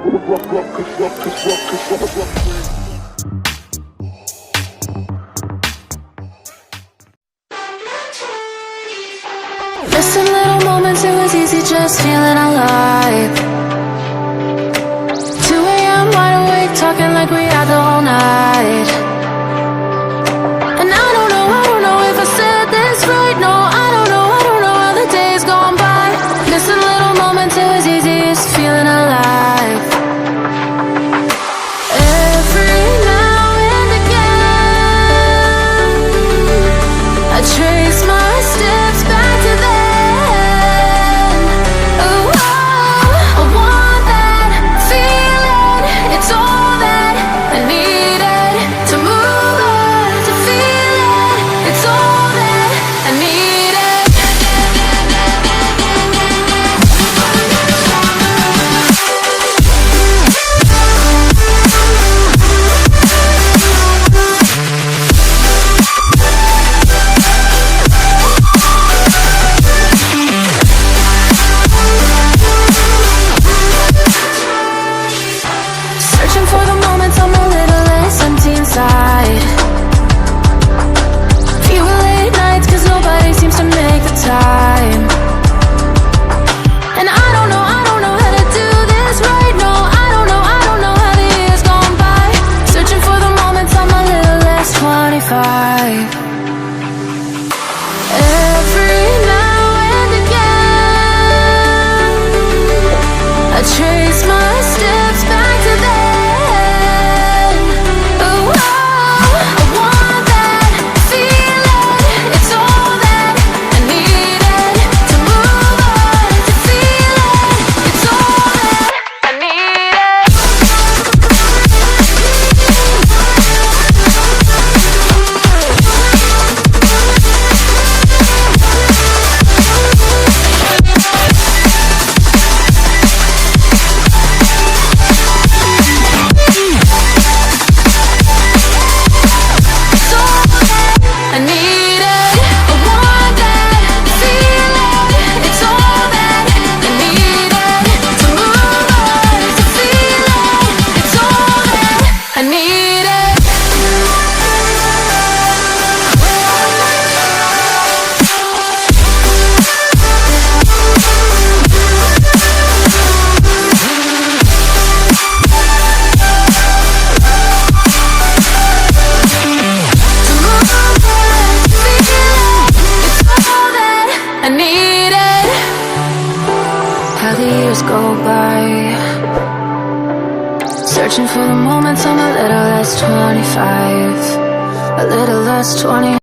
Missing little moments, it was easy just feeling alive. 2 a.m. wide awake, talking like we had the whole night. And I don't know if I said this right. No, I don't know how the days gone by. Missing little moments, it was easy just feeling alive. Every now and again, I trace my steps back to then. Oh, I want that feeling. It's all that I needed to move on, to feel it. It's all that I needed. Searching for the moments I'm a little less empty inside. Fewer late nights cause nobody seems to make the time. And I don't know how to do this right. No, I don't know how the years gone by. Searching for the moments I'm a little less 25. Every now and again, I trace my steps back to then. Oh, I want that feeling. It's all that I needed to move on, to feel it. It's all that I needed. I needed, I want that feeling. It's all that I needed to move on, to feel it. It's all that I needed. I needed. How the years go by, searching for the moments I'm a little less 25, a little less 20.